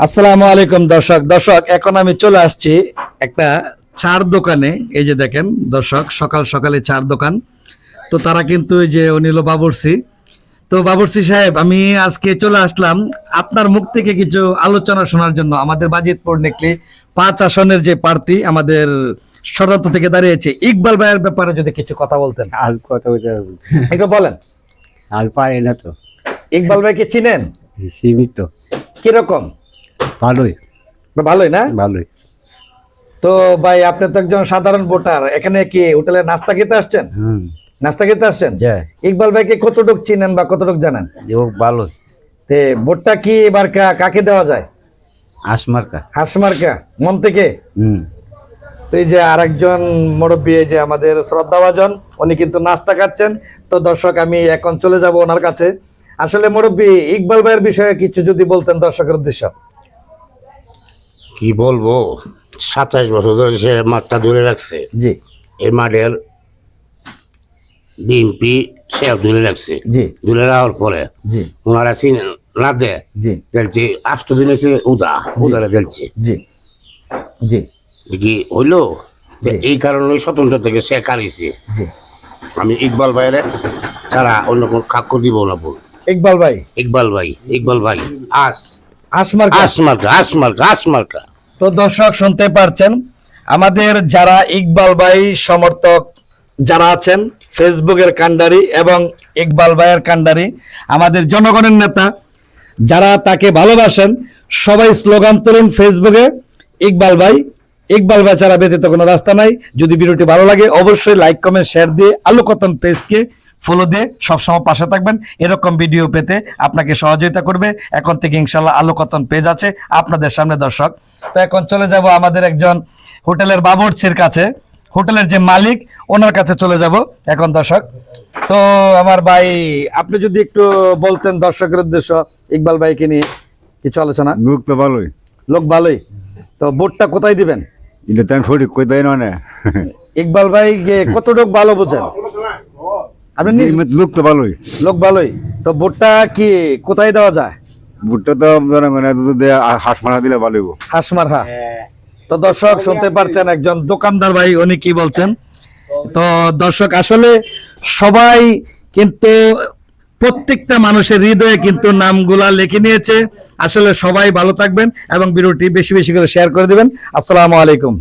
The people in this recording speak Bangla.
আসসালামু আলাইকুম দর্শক এখন আমি চলে আসছি একটা চার দোকানে। এই যে দেখেন দর্শক, সকাল সকালে চার দোকান। তো তারা কিন্তু এই যে অনিল বাবুর্চি। তো বাবুর্চি সাহেব, আমি আজকে চলে আসলাম আপনার মুখ থেকে কিছু আলোচনা শোনার জন্য। আমাদের বাজিতপুর নেকলি 5 আসনের যে প্রার্থী আমাদের শরত থেকে দাঁড়িয়েছে, ইকবাল ভাইয়ের ব্যাপারে যদি কিছু কথা বলতেন। আর কথা একটু বলেন। আর পারে না তো, ইকবাল ভাইকে চিনেন? সীমিত। কিরকম? ভালোই ভালোই না? ভালোই। তো ভাই, আপনি তো একজন সাধারণ ভোটার, এখানে কি হোটেলে নাস্তা খেতে আসছেন? নাস্তা খেতে আসছেন? ইকবাল ভাইকে কতটুক চিনেন বা কতটুক জানেন? ভালোই। তে ভোটটা কি এবার কাকে দেওয়া যায়? হাসমার্কা। হাসমার্কা মন থেকে। তো এই যে আরেকজন মুরব্বী, এই যে আমাদের শ্রদ্ধাভাজন, উনি কিন্তু নাস্তা খাচ্ছেন। তো দর্শক, আমি এখন চলে যাব ওনার কাছে। আসলে মুরব্বী, ইকবাল ভাইয়ের বিষয়ে কিছু যদি বলতেন দর্শকের উদ্দেশ্য। কি বলবো, 27 বছর ধরে সে মাঠটা ধরে রাখছে। জি এই মাঠের বিএনপি সে ধরে রাখছে। জি ধরে রাখার পরে জি ওনারা চিনেন না দে জি দেখছি 8 দিন এসে উদারে দেখছে জি জি কি হইলো। জি। এই কারণে স্বতন্ত্র থেকে সে কারিছে। জি আমি ইকবাল ভাইয়ের ছাড়া অন্য কোন কাক্য দিব না। বল ইকবাল ভাই, ইকবাল ভাই হাসমার্কা। আসমার্কা। তো দর্শক, শুনতে পারছেন, আমাদের যারা ইকবাল ভাই সমর্থক যারা আছেন, ফেসবুকের কান্ডারি এবং ইকবাল ভাইয়ের কান্ডারি, আমাদের জনগণের নেতা যারা তাকে ভালোবাসেন, সবাই স্লোগান তুলুন ফেসবুকে, ইকবাল ভাই ছাড়া ব্যতীত কোনো রাস্তা নাই। যদি ভিডিওটি ভালো লাগে অবশ্যই লাইক কমেন্ট শেয়ার দিয়ে আলোকতন পেজকে ফলো দিয়ে সবসময় পাশে থাকবেন। এরকম ভিডিও পেতে আপনাকে সহযোগিতা করবে এখন থেকে ইনশাল্লাহ আলোকতন পেজ আছে আপনাদের সামনে দর্শক। তো এখন চলে যাব আমাদের একজন হোটেলের বাবুর্চির কাছে, হোটেলের যে মালিক, ওনার কাছে চলে যাব এখন দর্শক। তো আমার ভাই, আপনি যদি একটু বলতেন দর্শকের উদ্দেশ্য ইকবাল ভাইকে নিয়ে কিছু আলোচনা। লোক তো ভালোই। লোক ভালোই। তো ভোটটা কোথায় দিবেন? এটা তো আমি সঠিক কই দেয় না। ইকবাল ভাই কতটুকু ভালো বোঝেন আপনি? লোক তো ভালোই। লোক ভালোই। তো ভোটটা কি কোথায় দেওয়া যায়? ভুট্টা তো হাট মারা দিলে ভালো হইব। হাসমার হা। তো দর্শক, শুনতে পারছেন একজন দোকানদার ভাই উনি কি বলছেন। তো দর্শক, আসলে সবাই কিন্তু প্রত্যেকটা মানুষের হৃদয়ে কিন্তু নামগুলা লিখে নিয়েছে। আসলে সবাই ভালো থাকবেন এবং ভিডিওটি বেশি বেশি করে শেয়ার করে দিবেন। আসসালামু আলাইকুম।